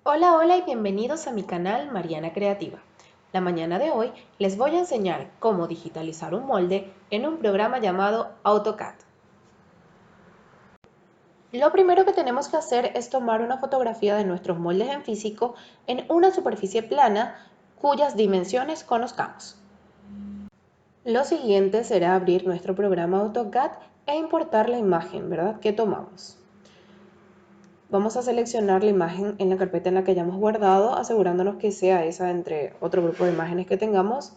Hola, hola y bienvenidos a mi canal Mariana Creativa. La mañana de hoy les voy a enseñar cómo digitalizar un molde en un programa llamado AutoCAD. Lo primero que tenemos que hacer es tomar una fotografía de nuestros moldes en físico en una superficie plana cuyas dimensiones conozcamos. Lo siguiente será abrir nuestro programa AutoCAD e importar la imagen, ¿verdad?, que tomamos. Vamos a seleccionar la imagen en la carpeta en la que hayamos guardado, asegurándonos que sea esa entre otro grupo de imágenes que tengamos.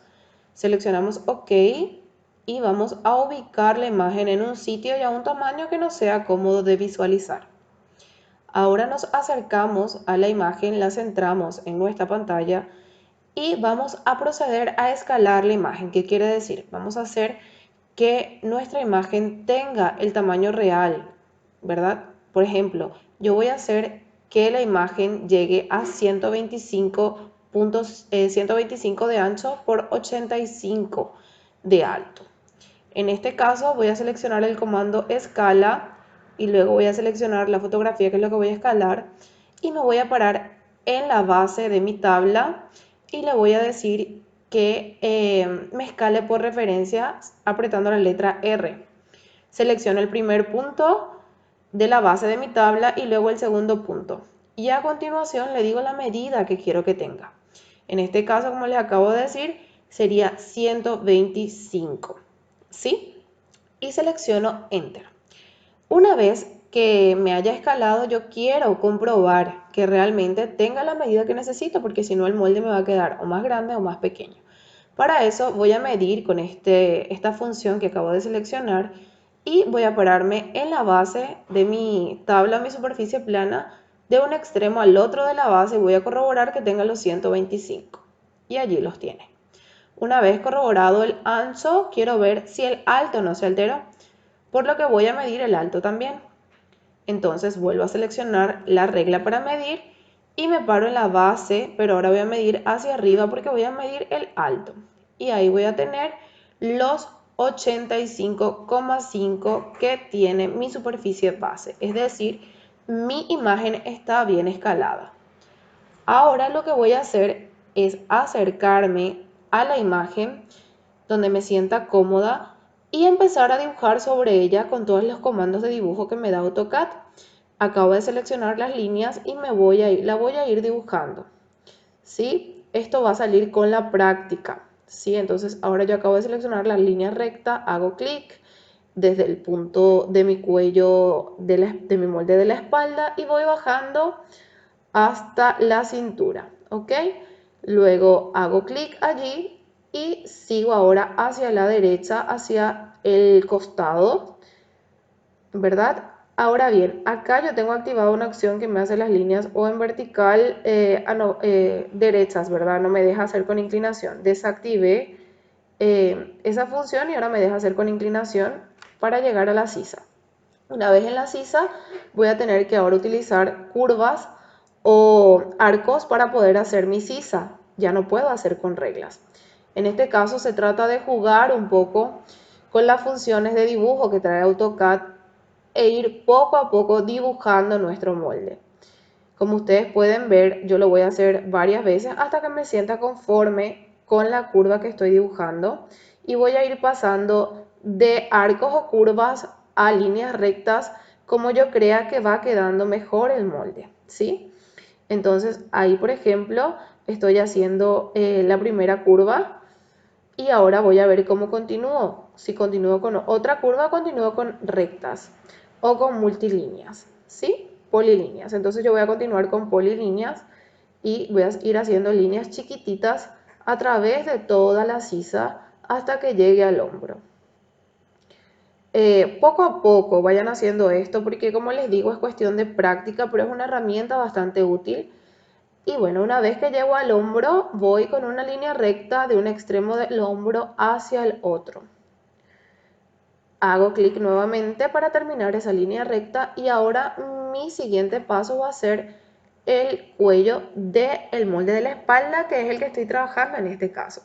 Seleccionamos OK y vamos a ubicar la imagen en un sitio y a un tamaño que nos sea cómodo de visualizar. Ahora nos acercamos a la imagen, la centramos en nuestra pantalla y vamos a proceder a escalar la imagen. ¿Qué quiere decir? Vamos a hacer que nuestra imagen tenga el tamaño real, ¿verdad? Por ejemplo, yo voy a hacer que la imagen llegue a 125 de ancho por 85 de alto. En este caso voy a seleccionar el comando escala y luego voy a seleccionar la fotografía, que es lo que voy a escalar, y me voy a parar en la base de mi tabla y le voy a decir que me escale por referencia apretando la letra R. Selecciono el primer punto de la base de mi tabla y luego el segundo punto. Y a continuación le digo la medida que quiero que tenga. En este caso, como les acabo de decir, sería 125. ¿Sí? Y selecciono Enter. Una vez que me haya escalado, yo quiero comprobar que realmente tenga la medida que necesito, porque si no el molde me va a quedar o más grande o más pequeño. Para eso voy a medir con esta función que acabo de seleccionar y voy a pararme en la base de mi tabla, mi superficie plana, de un extremo al otro de la base y voy a corroborar que tenga los 125. Y allí los tiene. Una vez corroborado el ancho, quiero ver si el alto no se alteró, por lo que voy a medir el alto también. Entonces vuelvo a seleccionar la regla para medir y me paro en la base, pero ahora voy a medir hacia arriba porque voy a medir el alto. Y ahí voy a tener los 85,5 que tiene mi superficie base. Es decir, mi imagen está bien escalada. Ahora lo que voy a hacer es acercarme a la imagen donde me sienta cómoda y empezar a dibujar sobre ella con todos los comandos de dibujo que me da AutoCAD. Acabo de seleccionar las líneas y la voy a ir dibujando. ¿Sí? Esto va a salir con la práctica. ¿Sí? Entonces ahora yo acabo de seleccionar la línea recta, hago clic desde el punto de mi cuello de mi molde de la espalda y voy bajando hasta la cintura, ¿ok? Luego hago clic allí y sigo ahora hacia la derecha, hacia el costado, ¿verdad? Ahora bien, acá yo tengo activada una opción que me hace las líneas o en vertical, derechas, ¿verdad? No me deja hacer con inclinación. Desactivé esa función y ahora me deja hacer con inclinación para llegar a la sisa. Una vez en la sisa, voy a tener que ahora utilizar curvas o arcos para poder hacer mi sisa. Ya no puedo hacer con reglas. En este caso se trata de jugar un poco con las funciones de dibujo que trae AutoCAD e ir poco a poco dibujando nuestro molde. Como ustedes pueden ver, yo lo voy a hacer varias veces hasta que me sienta conforme con la curva que estoy dibujando y voy a ir pasando de arcos o curvas a líneas rectas como yo crea que va quedando mejor el molde, ¿sí? Entonces ahí, por ejemplo, estoy haciendo la primera curva y ahora voy a ver cómo continúo. Si continúo con otra curva, continúo con rectas o con multilíneas, ¿sí? Polilíneas. Entonces yo voy a continuar con polilíneas y voy a ir haciendo líneas chiquititas a través de toda la sisa hasta que llegue al hombro. Poco a poco vayan haciendo esto porque, como les digo, es cuestión de práctica, pero es una herramienta bastante útil. Y bueno, una vez que llego al hombro, voy con una línea recta de un extremo del hombro hacia el otro. Hago clic nuevamente para terminar esa línea recta y ahora mi siguiente paso va a ser el cuello del molde de la espalda, que es el que estoy trabajando en este caso.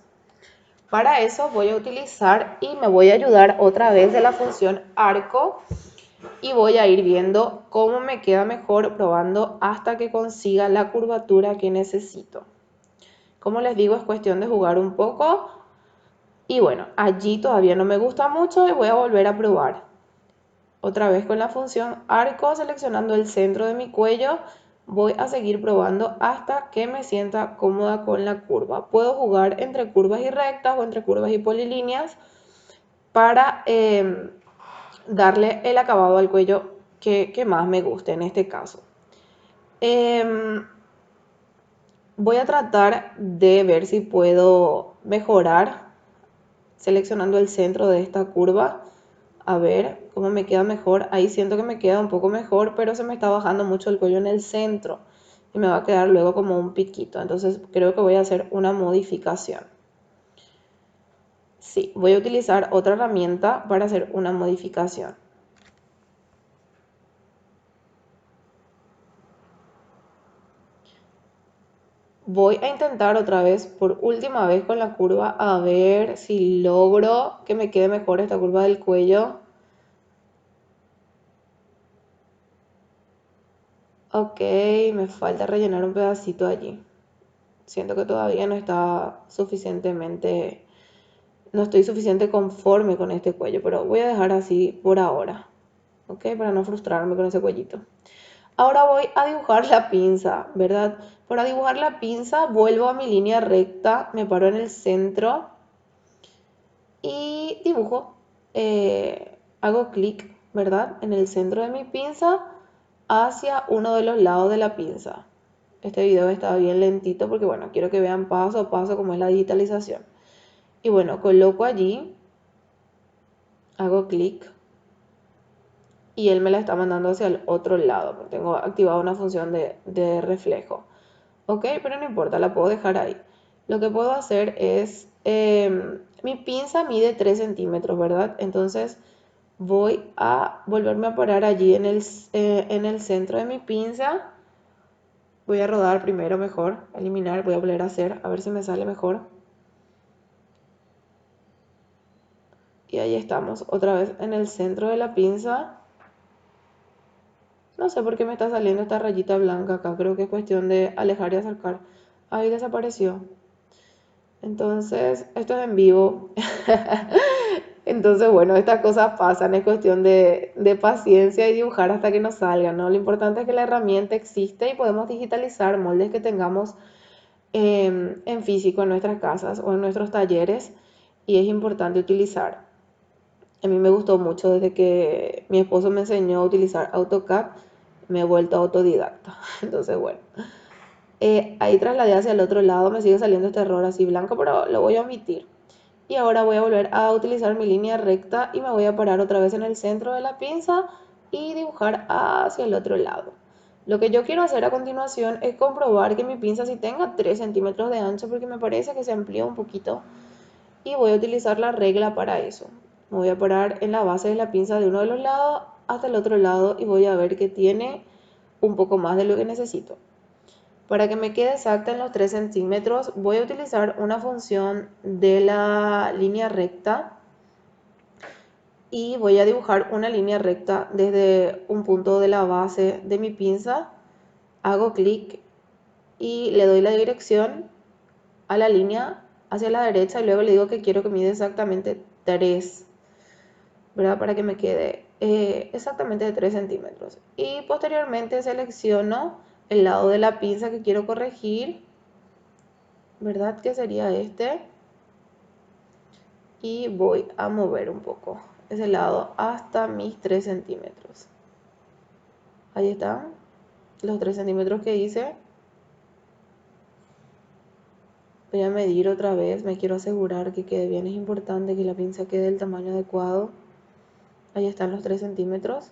Para eso voy a utilizar y me voy a ayudar otra vez de la función arco y voy a ir viendo cómo me queda mejor, probando hasta que consiga la curvatura que necesito. Como les digo, es cuestión de jugar un poco. Y bueno, allí todavía no me gusta mucho y voy a volver a probar. Otra vez con la función arco, seleccionando el centro de mi cuello, voy a seguir probando hasta que me sienta cómoda con la curva. Puedo jugar entre curvas y rectas o entre curvas y polilíneas para darle el acabado al cuello que más me guste en este caso. Voy a tratar de ver si puedo mejorar seleccionando el centro de esta curva, a ver cómo me queda mejor. Ahí siento que me queda un poco mejor, pero se me está bajando mucho el cuello en el centro y me va a quedar luego como un piquito. Entonces creo que voy a hacer una modificación. Sí, voy a utilizar otra herramienta para hacer una modificación. Voy a intentar otra vez, por última vez con la curva, a ver si logro que me quede mejor esta curva del cuello. Ok, me falta rellenar un pedacito allí. Siento que todavía no está suficientemente, no estoy suficiente conforme con este cuello, pero voy a dejar así por ahora, ok, para no frustrarme con ese cuellito. Ahora voy a dibujar la pinza, ¿verdad? Para dibujar la pinza vuelvo a mi línea recta, me paro en el centro y dibujo. Hago clic, ¿verdad? En el centro de mi pinza hacia uno de los lados de la pinza. Este video está bien lentito porque, bueno, quiero que vean paso a paso cómo es la digitalización. Y bueno, coloco allí, hago clic y él me la está mandando hacia el otro lado, porque tengo activado una función de reflejo. Ok, pero no importa, la puedo dejar ahí. Lo que puedo hacer es, mi pinza mide 3 centímetros, ¿verdad? Entonces voy a volverme a parar allí en el centro de mi pinza. Voy a rodar primero mejor, eliminar, voy a volver a hacer, a ver si me sale mejor. Y ahí estamos, otra vez en el centro de la pinza. No sé por qué me está saliendo esta rayita blanca acá, creo que es cuestión de alejar y acercar. Ahí desapareció. Entonces, esto es en vivo. Entonces, bueno, estas cosas pasan, es cuestión de paciencia y dibujar hasta que nos salgan, ¿no? Lo importante es que la herramienta existe y podemos digitalizar moldes que tengamos en físico en nuestras casas o en nuestros talleres y es importante utilizar. A mí me gustó mucho desde que mi esposo me enseñó a utilizar AutoCAD, me he vuelto autodidacta. Entonces, bueno, ahí trasladé hacia el otro lado, me sigue saliendo este error así blanco, pero lo voy a omitir. Y ahora voy a volver a utilizar mi línea recta y me voy a parar otra vez en el centro de la pinza y dibujar hacia el otro lado. Lo que yo quiero hacer a continuación es comprobar que mi pinza sí tenga 3 centímetros de ancho porque me parece que se amplía un poquito y voy a utilizar la regla para eso. Me voy a parar en la base de la pinza de uno de los lados hasta el otro lado y voy a ver que tiene un poco más de lo que necesito. Para que me quede exacta en los 3 centímetros voy a utilizar una función de la línea recta y voy a dibujar una línea recta desde un punto de la base de mi pinza. Hago clic y le doy la dirección a la línea hacia la derecha y luego le digo que quiero que mida exactamente 3, ¿verdad? Para que me quede exactamente de 3 centímetros. Y posteriormente selecciono el lado de la pinza que quiero corregir, ¿verdad? Que sería este. Y voy a mover un poco ese lado hasta mis 3 centímetros. Ahí están los 3 centímetros que hice. Voy a medir otra vez, me quiero asegurar que quede bien, es importante que la pinza quede del tamaño adecuado. Ahí están los 3 centímetros.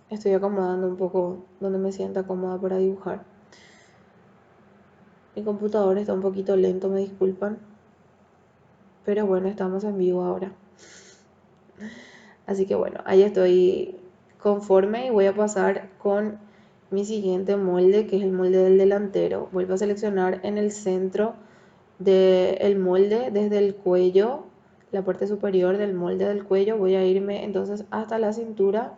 Estoy acomodando un poco donde me sienta cómoda para dibujar. Mi computador está un poquito lento, me disculpan. Pero bueno, estamos en vivo ahora. Así que bueno, ahí estoy conforme y voy a pasar con mi siguiente molde, que es el molde del delantero. Vuelvo a seleccionar en el centro del molde desde el cuello, la parte superior del molde del cuello. Voy a irme entonces hasta la cintura.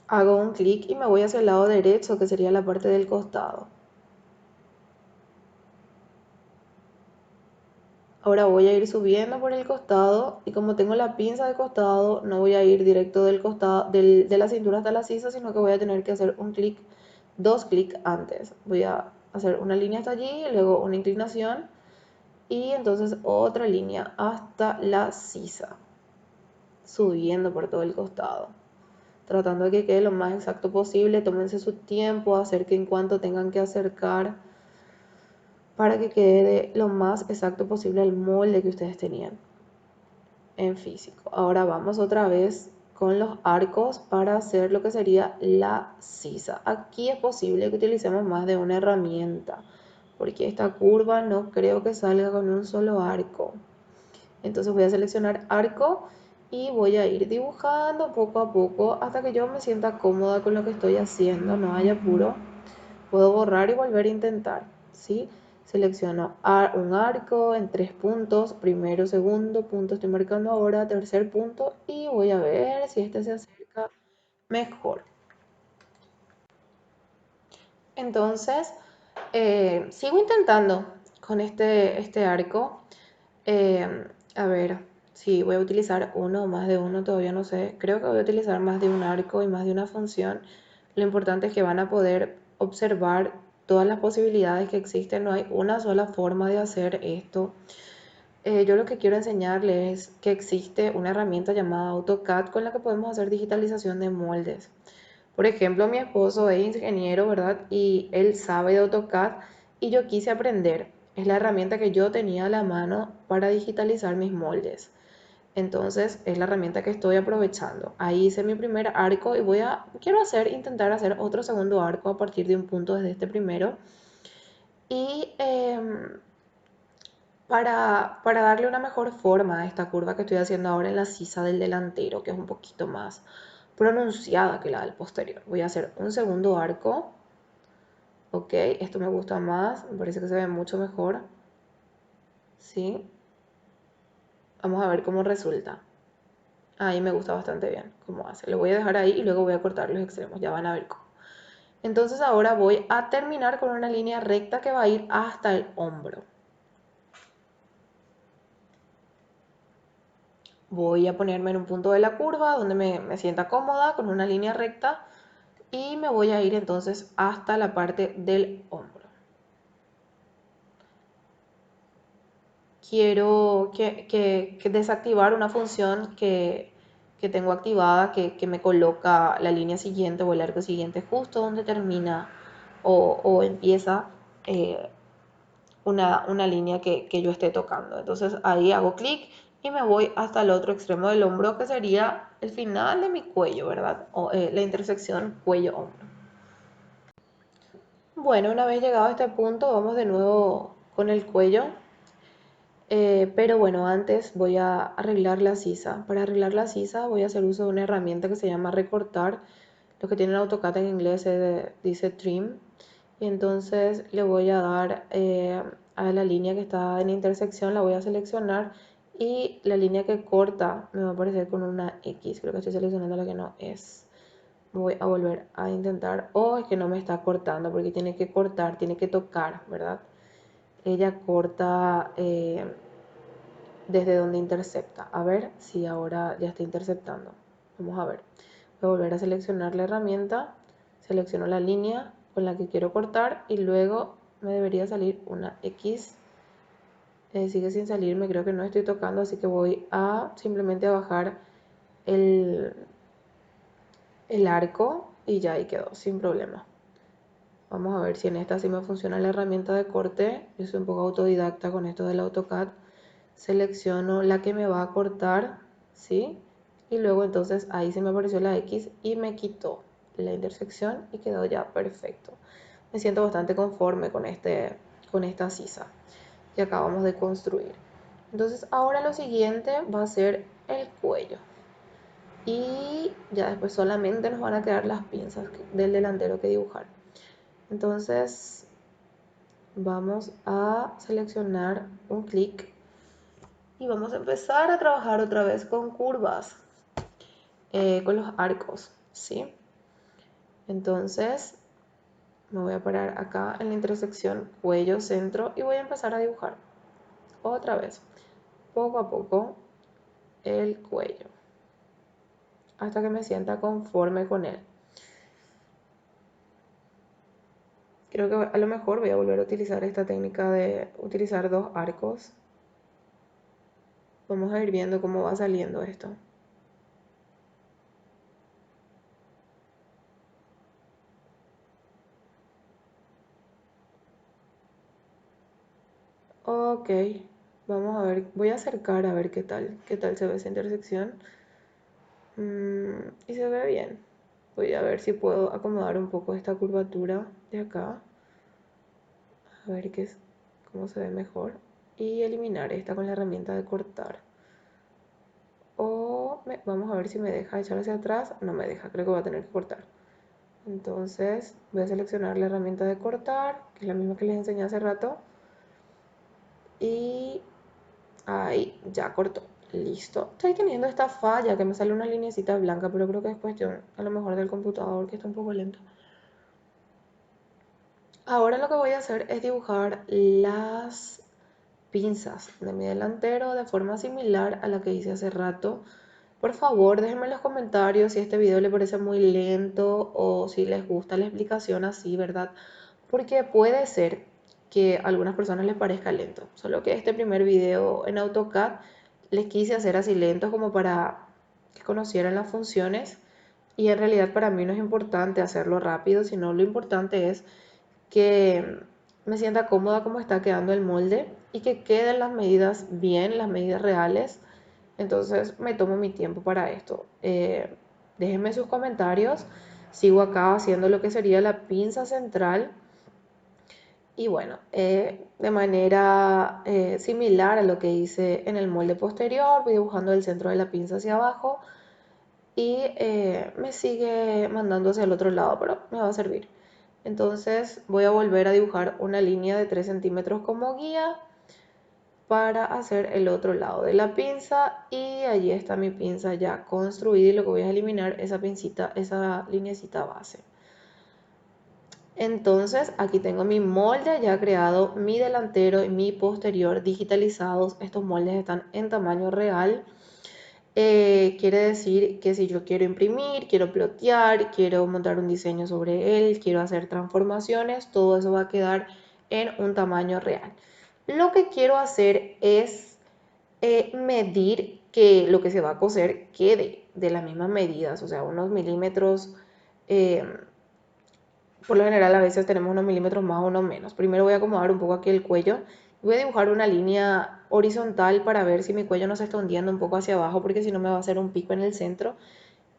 Hago un clic y me voy hacia el lado derecho, que sería la parte del costado. Ahora voy a ir subiendo por el costado y como tengo la pinza de costado, no voy a ir directo del costado, de la cintura hasta la sisa, sino que voy a tener que hacer un clic, dos clics antes. Voy a hacer una línea hasta allí, luego una inclinación y entonces otra línea hasta la sisa, subiendo por todo el costado, tratando de que quede lo más exacto posible. Tómense su tiempo, acerquen cuanto tengan que acercar para que quede lo más exacto posible el molde que ustedes tenían en físico. Ahora vamos otra vez con los arcos para hacer lo que sería la sisa. Aquí es posible que utilicemos más de una herramienta, porque esta curva no creo que salga con un solo arco. Entonces voy a seleccionar arco y voy a ir dibujando poco a poco hasta que yo me sienta cómoda con lo que estoy haciendo, no haya apuro. Puedo borrar y volver a intentar, ¿sí? Selecciono un arco en 3 puntos, primero, segundo punto estoy marcando ahora, tercer punto y voy a ver si este se acerca mejor. Entonces, sigo intentando con este arco. A ver, si voy a utilizar uno o más de uno, todavía no sé. Creo que voy a utilizar más de un arco y más de una función. Lo importante es que van a poder observar todas las posibilidades que existen. No hay una sola forma de hacer esto. Yo lo que quiero enseñarles es que existe una herramienta llamada AutoCAD con la que podemos hacer digitalización de moldes. Por ejemplo, mi esposo es ingeniero, ¿verdad? Y él sabe de AutoCAD y yo quise aprender. Es la herramienta que yo tenía a la mano para digitalizar mis moldes. Entonces es la herramienta que estoy aprovechando. Ahí hice mi primer arco y quiero intentar hacer otro segundo arco a partir de un punto desde este primero. Y para darle una mejor forma a esta curva que estoy haciendo ahora en la sisa del delantero, que es un poquito más pronunciada que la del posterior. Voy a hacer un segundo arco. Ok, esto me gusta más, me parece que se ve mucho mejor. Sí, vamos a ver cómo resulta. Ahí me gusta bastante bien cómo hace. Lo voy a dejar ahí y luego voy a cortar los extremos, ya van a ver cómo. Entonces ahora voy a terminar con una línea recta que va a ir hasta el hombro. Voy a ponerme en un punto de la curva donde me sienta cómoda con una línea recta y me voy a ir entonces hasta la parte del hombro. Quiero que desactivar una función que tengo activada que me coloca la línea siguiente o el arco siguiente justo donde termina o empieza una línea que yo esté tocando. Entonces ahí hago clic y me voy hasta el otro extremo del hombro que sería el final de mi cuello, ¿verdad? O la intersección cuello-hombro. Bueno, una vez llegado a este punto, vamos de nuevo con el cuello. Pero bueno, antes voy a arreglar la sisa. Para arreglar la sisa voy a hacer uso de una herramienta que se llama recortar. Los que tienen AutoCAD en inglés dice trim. Y entonces le voy a dar a la línea que está en intersección, la voy a seleccionar y la línea que corta me va a aparecer con una X. Creo que estoy seleccionando la que no es. Voy a volver a intentar. Oh, es que no me está cortando porque tiene que cortar, tiene que tocar, ¿verdad? Ella corta desde donde intercepta. A ver si ahora ya está interceptando. Vamos a ver. Voy a volver a seleccionar la herramienta. Selecciono la línea con la que quiero cortar y luego me debería salir una X. Sigue sin salirme, creo que no estoy tocando, así que voy a simplemente a bajar el, el arco y ya ahí quedó, sin problema. Vamos a ver si en esta sí me funciona la herramienta de corte. Yo soy un poco autodidacta con esto del AutoCAD. Selecciono la que me va a cortar, ¿sí? Y luego entonces ahí se me apareció la X y me quitó la intersección y quedó ya perfecto. Me siento bastante conforme con esta sisa que acabamos de construir. Entonces ahora lo siguiente va a ser el cuello. Y ya después solamente nos van a quedar las pinzas del delantero que dibujar. Entonces vamos a seleccionar un clic y vamos a empezar a trabajar otra vez con curvas, con los arcos, ¿sí? Entonces me voy a parar acá en la intersección cuello centro y voy a empezar a dibujar otra vez, poco a poco, el cuello hasta que me sienta conforme con él. Creo que a lo mejor voy a volver a utilizar esta técnica de utilizar dos arcos. Vamos a ir viendo cómo va saliendo esto. Ok, vamos a ver, voy a acercar a ver qué tal se ve esa intersección. Y se ve bien. Voy a ver si puedo acomodar un poco esta curvatura de acá. A ver cómo se ve mejor. Y eliminar esta con la herramienta de cortar. Vamos a ver si me deja echar hacia atrás. No me deja, creo que voy a tener que cortar. Entonces voy a seleccionar la herramienta de cortar, que es la misma que les enseñé hace rato. Y ahí, ya cortó. Listo. Estoy teniendo esta falla que me sale una linecita blanca, pero creo que es cuestión a lo mejor del computador que está un poco lento. Ahora lo que voy a hacer es dibujar las pinzas de mi delantero de forma similar a la que hice hace rato. Por favor, déjenme en los comentarios si este video les parece muy lento o si les gusta la explicación así, ¿verdad? Porque puede ser que a algunas personas les parezca lento. Solo que este primer video en AutoCAD les quise hacer así lentos como para que conocieran las funciones. Y en realidad para mí no es importante hacerlo rápido, sino lo importante es que me sienta cómoda como está quedando el molde y que queden las medidas bien, las medidas reales. Entonces me tomo mi tiempo para esto. Déjenme sus comentarios. Sigo acá haciendo lo que sería la pinza central. Y bueno, de manera similar a lo que hice en el molde posterior, voy dibujando el centro de la pinza hacia abajo y me sigue mandando hacia el otro lado, pero me va a servir. Entonces voy a volver a dibujar una línea de 3 centímetros como guía para hacer el otro lado de la pinza y allí está mi pinza ya construida y lo que voy a eliminar esa pincita, esa linecita base. Entonces aquí tengo mi molde ya creado, mi delantero y mi posterior digitalizados. Estos moldes están en tamaño real. Quiere decir que si yo quiero imprimir, quiero plotear, quiero montar un diseño sobre él, quiero hacer transformaciones, todo eso va a quedar en un tamaño real. Lo que quiero hacer es medir que lo que se va a coser quede de las mismas medidas, o sea, unos milímetros. Por lo general a veces tenemos unos milímetros más o unos menos. Primero voy a acomodar un poco aquí el cuello. Voy a dibujar una línea horizontal para ver si mi cuello no se está hundiendo un poco hacia abajo, porque si no me va a hacer un pico en el centro.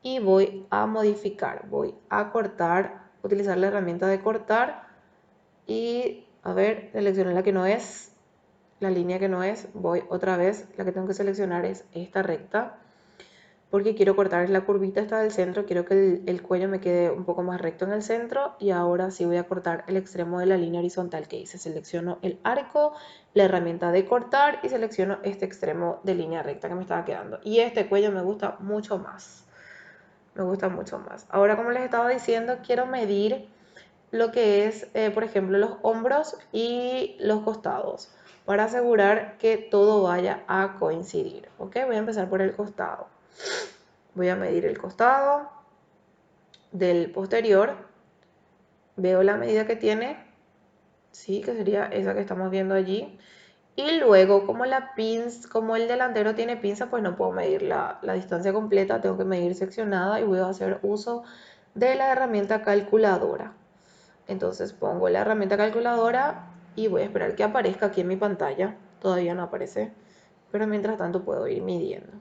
Y voy a modificar, voy a cortar, utilizar la herramienta de cortar y a ver, seleccioné la que no es, la línea que no es, voy otra vez, la que tengo que seleccionar es esta recta porque quiero cortar la curvita esta del centro, quiero que el cuello me quede un poco más recto en el centro y ahora sí voy a cortar el extremo de la línea horizontal que hice. Selecciono el arco, la herramienta de cortar y selecciono este extremo de línea recta que me estaba quedando. Y este cuello me gusta mucho más, me gusta mucho más. Ahora, como les estaba diciendo, quiero medir lo que es, por ejemplo, los hombros y los costados para asegurar que todo vaya a coincidir. ¿Ok? Voy a empezar por el costado. Voy a medir el costado del posterior, veo la medida que tiene, sí, que sería esa que estamos viendo allí. Y luego, como el delantero tiene pinza, pues no puedo medir la distancia completa, tengo que medir seccionada y voy a hacer uso de la herramienta calculadora. Entonces pongo la herramienta calculadora y voy a esperar que aparezca aquí en mi pantalla. Todavía no aparece, pero mientras tanto puedo ir midiendo.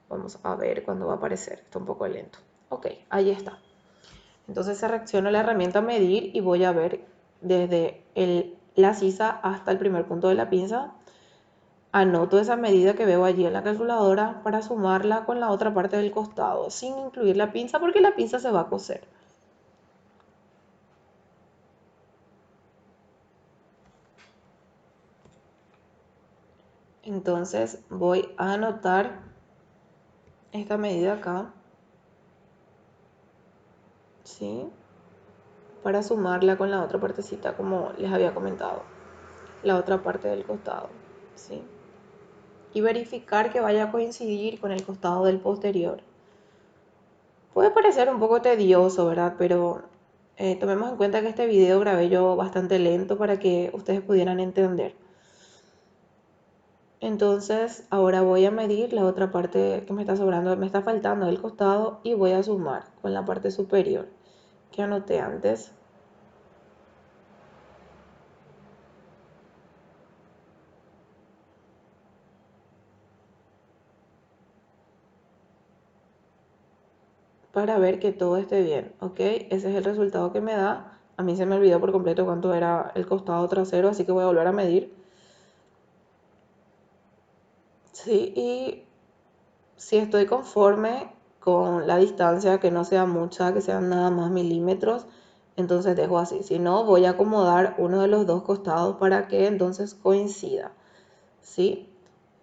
Vamos a ver cuándo va a aparecer, está un poco lento. Ok, ahí está. Entonces selecciono la herramienta medir y voy a ver desde la sisa hasta el primer punto de la pinza. Anoto esa medida que veo allí en la calculadora para sumarla con la otra parte del costado, sin incluir la pinza porque la pinza se va a coser. Entonces voy a anotar esta medida acá, ¿sí? Para sumarla con la otra partecita, como les había comentado, la otra parte del costado, ¿sí? Y verificar que vaya a coincidir con el costado del posterior. Puede parecer un poco tedioso, ¿verdad? Pero tomemos en cuenta que este video grabé yo bastante lento para que ustedes pudieran entender. Entonces ahora voy a medir la otra parte que me está sobrando, me está faltando del costado, y voy a sumar con la parte superior que anoté antes. Para ver que todo esté bien, ¿ok? Ese es el resultado que me da. A mí se me olvidó por completo cuánto era el costado trasero, así que voy a volver a medir. Sí, y si estoy conforme con la distancia, que no sea mucha, que sean nada más milímetros, entonces dejo así. Si no, voy a acomodar uno de los dos costados para que entonces coincida, ¿sí?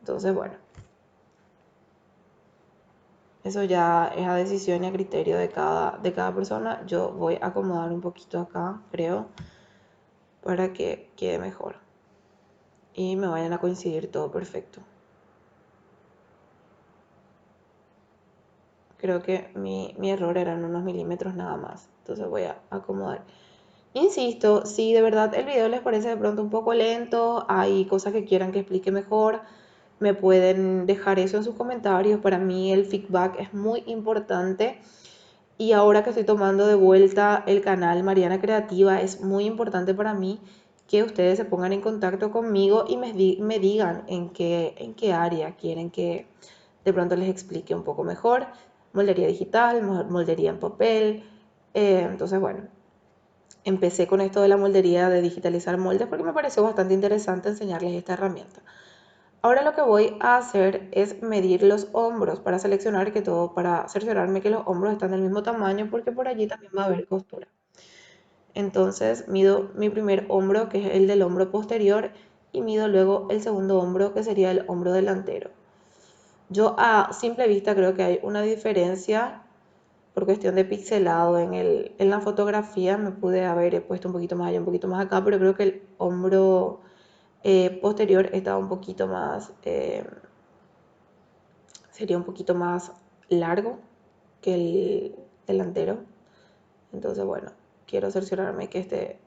Entonces, bueno, eso ya es a decisión y a criterio de cada persona. Yo voy a acomodar un poquito acá, creo, para que quede mejor y me vayan a coincidir todo perfecto. Creo que mi error eran unos milímetros nada más. Entonces voy a acomodar. Insisto, si de verdad el video les parece de pronto un poco lento, hay cosas que quieran que explique mejor, me pueden dejar eso en sus comentarios. Para mí el feedback es muy importante. Y ahora que estoy tomando de vuelta el canal Mariana Creativa, es muy importante para mí que ustedes se pongan en contacto conmigo y me digan en qué área quieren que de pronto les explique un poco mejor. Moldería digital, moldería en papel. Entonces, bueno, empecé con esto de la moldería, de digitalizar moldes, porque me pareció bastante interesante enseñarles esta herramienta. Ahora lo que voy a hacer es medir los hombros para cerciorarme que los hombros están del mismo tamaño, porque por allí también va a haber costura. Entonces mido mi primer hombro, que es el del hombro posterior, y mido luego el segundo hombro, que sería el hombro delantero. Yo a simple vista creo que hay una diferencia por cuestión de pixelado en la fotografía. Me pude haber puesto un poquito más allá, un poquito más acá, pero creo que el hombro posterior estaba un poquito más, sería un poquito más largo que el delantero. Entonces, bueno, quiero cerciorarme que esté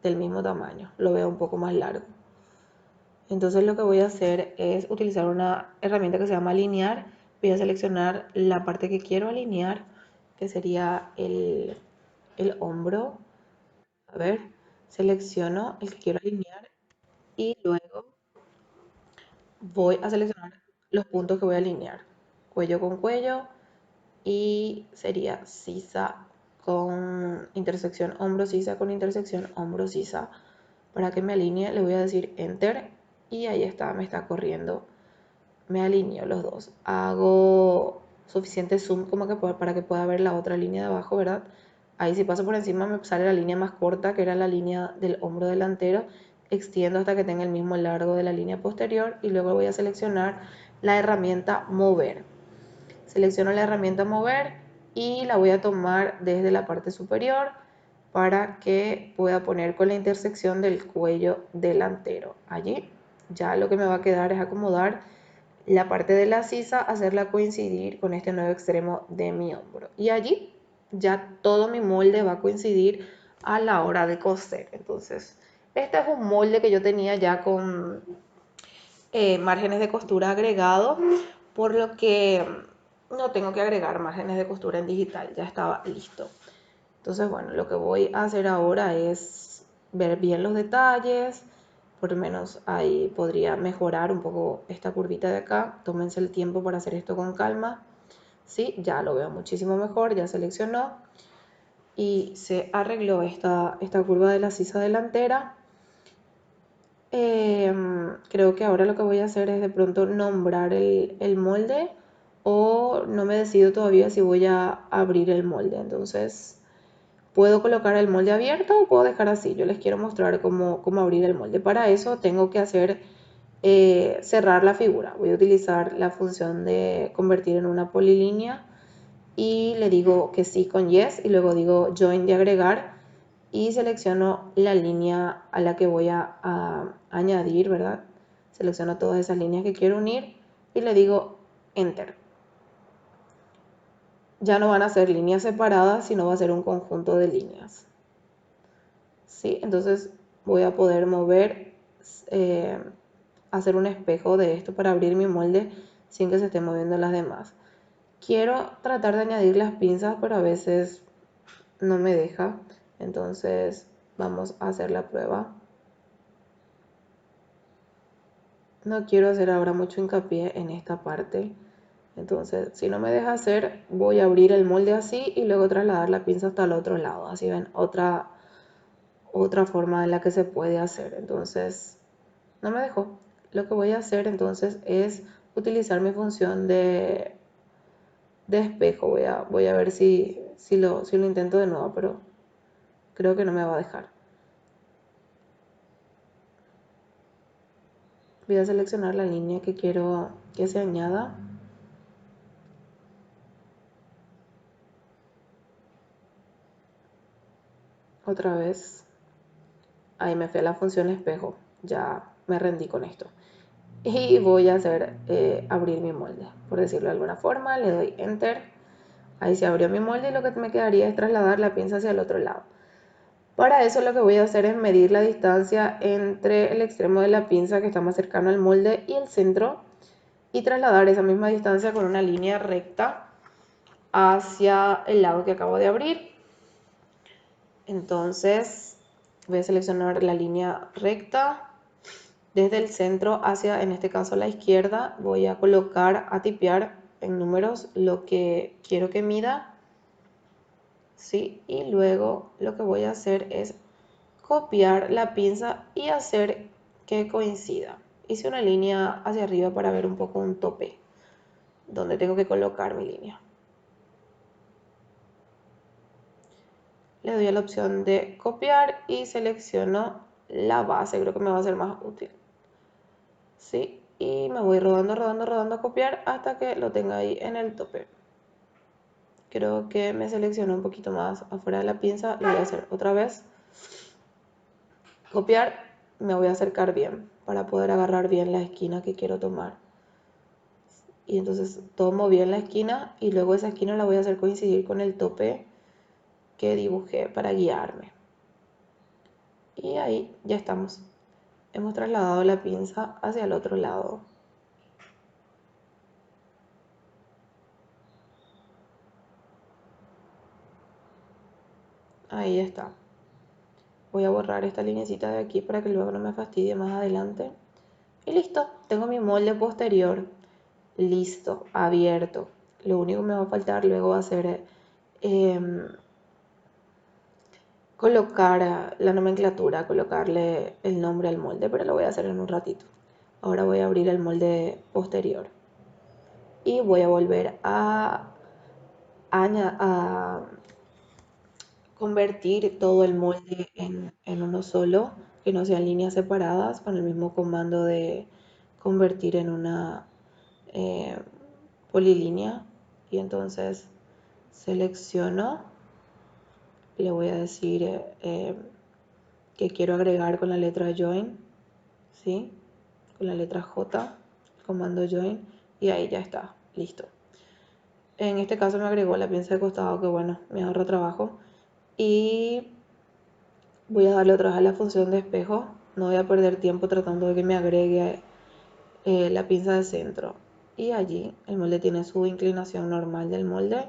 del mismo tamaño, lo veo un poco más largo. Entonces lo que voy a hacer es utilizar una herramienta que se llama alinear. Voy a seleccionar la parte que quiero alinear, que sería el hombro. A ver, selecciono el que quiero alinear y luego voy a seleccionar los puntos que voy a alinear. Cuello con cuello, y sería sisa con intersección hombro, sisa con intersección hombro, sisa. Para que me alinee le voy a decir enter y ahí está, me está corriendo. Me alineo los dos. Hago suficiente zoom como que para que pueda ver la otra línea de abajo, ¿verdad? Ahí si paso por encima me sale la línea más corta, que era la línea del hombro delantero. Extiendo hasta que tenga el mismo largo de la línea posterior y luego voy a seleccionar la herramienta mover. Selecciono la herramienta mover y la voy a tomar desde la parte superior para que pueda poner con la intersección del cuello delantero. Allí ya lo que me va a quedar es acomodar la parte de la sisa, hacerla coincidir con este nuevo extremo de mi hombro. Y allí ya todo mi molde va a coincidir a la hora de coser. Entonces, este es un molde que yo tenía ya con márgenes de costura agregados, por lo que no tengo que agregar márgenes de costura en digital, ya estaba listo. Entonces, bueno, lo que voy a hacer ahora es ver bien los detalles. Por lo menos ahí podría mejorar un poco esta curvita de acá. Tómense el tiempo para hacer esto con calma. Sí, ya lo veo muchísimo mejor, ya seleccionó y se arregló esta curva de la sisa delantera. Creo que ahora lo que voy a hacer es de pronto nombrar el molde, o no me decido todavía si voy a abrir el molde. Entonces puedo colocar el molde abierto o puedo dejar así. Yo les quiero mostrar cómo abrir el molde. Para eso tengo que hacer cerrar la figura. Voy a utilizar la función de convertir en una polilínea y le digo que sí con yes y luego digo join de agregar y selecciono la línea a la que voy a añadir, ¿verdad? Selecciono todas esas líneas que quiero unir y le digo enter. Ya no van a ser líneas separadas, sino va a ser un conjunto de líneas. ¿Sí? Entonces voy a poder mover, hacer un espejo de esto para abrir mi molde sin que se estén moviendo las demás. Quiero tratar de añadir las pinzas, pero a veces no me deja. Entonces vamos a hacer la prueba. No quiero hacer ahora mucho hincapié en esta parte. Entonces, si no me deja hacer, voy a abrir el molde así y luego trasladar la pinza hasta el otro lado. Así ven, otra forma en la que se puede hacer. Entonces, no me dejó. Lo que voy a hacer entonces es utilizar mi función de espejo. Voy a ver si lo intento de nuevo, pero creo que no me va a dejar. Voy a seleccionar la línea que quiero que se añada. Otra vez. Ahí me fui a la función espejo. Ya me rendí con esto. Y voy a hacer abrir mi molde. Por decirlo de alguna forma, le doy enter. Ahí se abrió mi molde y lo que me quedaría es trasladar la pinza hacia el otro lado. Para eso lo que voy a hacer es medir la distancia entre el extremo de la pinza que está más cercano al molde y el centro y trasladar esa misma distancia con una línea recta hacia el lado que acabo de abrir. Entonces voy a seleccionar la línea recta desde el centro hacia, en este caso, la izquierda. Voy a colocar, a tipear en números lo que quiero que mida. ¿Sí? Y luego lo que voy a hacer es copiar la pinza y hacer que coincida. Hice una línea hacia arriba para ver un poco un tope donde tengo que colocar mi línea. Le doy a la opción de copiar y selecciono la base, creo que me va a ser más útil. ¿Sí? Y me voy rodando, rodando, rodando a copiar hasta que lo tenga ahí en el tope. Creo que me seleccionó un poquito más afuera de la pinza, lo voy a hacer otra vez. Copiar, me voy a acercar bien para poder agarrar bien la esquina que quiero tomar. Y entonces tomo bien la esquina y luego esa esquina la voy a hacer coincidir con el tope que dibujé para guiarme. Y ahí ya estamos. Hemos trasladado la pinza hacia el otro lado. Ahí está. Voy a borrar esta linecita de aquí para que luego no me fastidie más adelante. Y listo, tengo mi molde posterior. Listo, abierto. Lo único que me va a faltar luego va a ser colocar la nomenclatura, colocarle el nombre al molde, pero lo voy a hacer en un ratito. Ahora voy a abrir el molde posterior y voy a volver a convertir todo el molde en uno solo, que no sean líneas separadas, con el mismo comando de convertir en una eh, polilínea. Y entonces selecciono, le voy a decir que quiero agregar con la letra join, ¿sí? Con la letra J, el comando join, y ahí ya está, listo. En este caso me agregó la pinza de costado, que bueno, me ahorra trabajo. Y voy a darle otra vez a la función de espejo. No voy a perder tiempo tratando de que me agregue la pinza de centro. Y allí el molde tiene su inclinación normal del molde.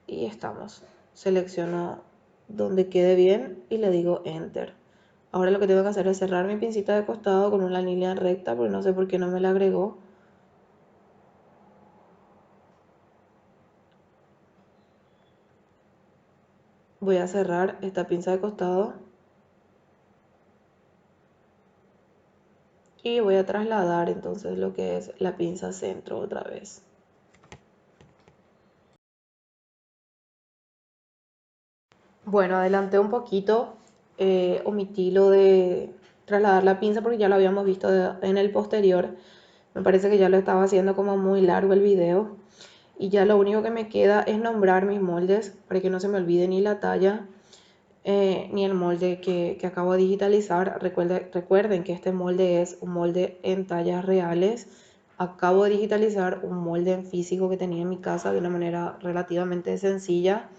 Y estamos. Selecciono donde quede bien y le digo enter. Ahora lo que tengo que hacer es cerrar mi pincita de costado con una línea recta, porque no sé por qué no me la agregó. Voy a cerrar esta pinza de costado y voy a trasladar entonces lo que es la pinza centro otra vez. Bueno, adelanté un poquito, omití lo de trasladar la pinza porque ya lo habíamos visto en el posterior. Me parece que ya lo estaba haciendo como muy largo el video. Y ya lo único que me queda es nombrar mis moldes para que no se me olvide ni la talla ni el molde que acabo de digitalizar. Recuerden que este molde es un molde en tallas reales. Acabo de digitalizar un molde en físico que tenía en mi casa de una manera relativamente sencilla,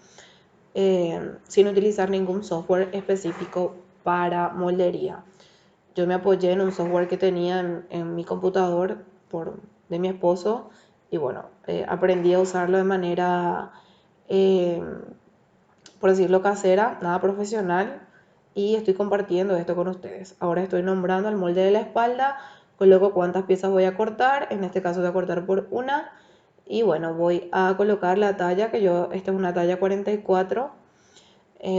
sin utilizar ningún software específico para moldería. Yo me apoyé en un software que tenía en mi computador de mi esposo y bueno, aprendí a usarlo de manera, eh, por decirlo, casera, nada profesional, y estoy compartiendo esto con ustedes. Ahora estoy nombrando el molde de la espalda, coloco cuántas piezas voy a cortar, en este caso voy a cortar por una, y bueno, voy a colocar la talla, esta es una talla 44,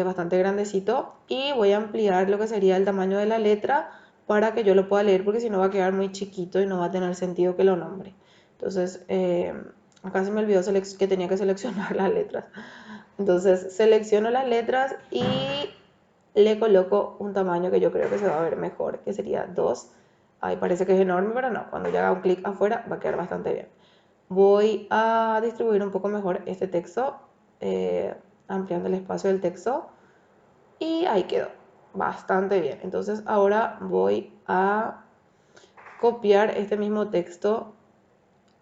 bastante grandecito, y voy a ampliar lo que sería el tamaño de la letra para que yo lo pueda leer, porque si no va a quedar muy chiquito y no va a tener sentido que lo nombre. Entonces, acá se me olvidó que tenía que seleccionar las letras. Entonces selecciono las letras y le coloco un tamaño que yo creo que se va a ver mejor, que sería 2. Ahí parece que es enorme, pero no, cuando ya haga un clic afuera va a quedar bastante bien. Voy a distribuir un poco mejor este texto, eh, ampliando el espacio del texto, y ahí quedó, bastante bien. Entonces ahora voy a copiar este mismo texto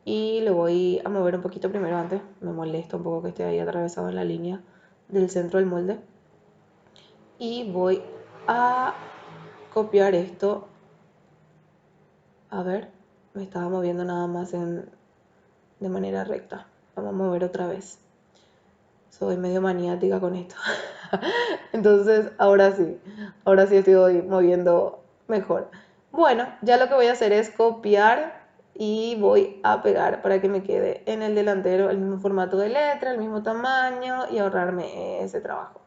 y lo voy a mover un poquito primero. Antes me molesta un poco que esté ahí atravesado en la línea del centro del molde, y voy a copiar esto. A ver, me estaba moviendo nada más de manera recta. Vamos a mover otra vez. Soy medio maniática con esto. Entonces, ahora sí estoy moviendo mejor. Bueno, ya lo que voy a hacer es copiar y voy a pegar para que me quede en el delantero el mismo formato de letra, el mismo tamaño, y ahorrarme ese trabajo.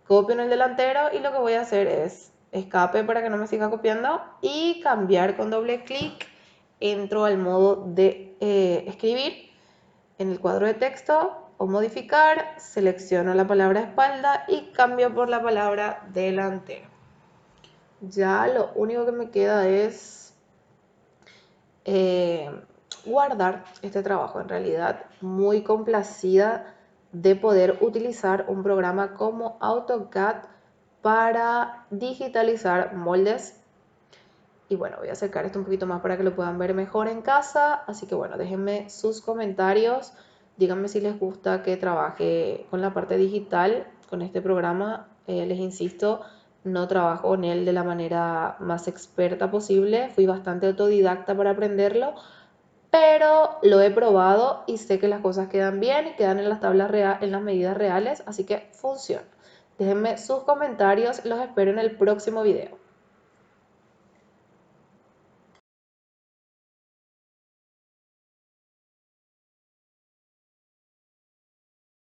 Copio en el delantero y lo que voy a hacer es escape para que no me siga copiando y cambiar con doble clic. Entro al modo de escribir en el cuadro de texto o modificar, selecciono la palabra espalda y cambio por la palabra delantero. Ya lo único que me queda es eh, guardar este trabajo. En realidad, muy complacida de poder utilizar un programa como AutoCAD para digitalizar moldes. Y bueno, voy a acercar esto un poquito más para que lo puedan ver mejor en casa. Así que bueno, déjenme sus comentarios. Díganme si les gusta que trabaje con la parte digital, con este programa. Les insisto, no trabajo en él de la manera más experta posible. Fui bastante autodidacta para aprenderlo, pero lo he probado y sé que las cosas quedan bien y quedan en las tablas en las medidas reales, así que funciona. Déjenme sus comentarios, los espero en el próximo video.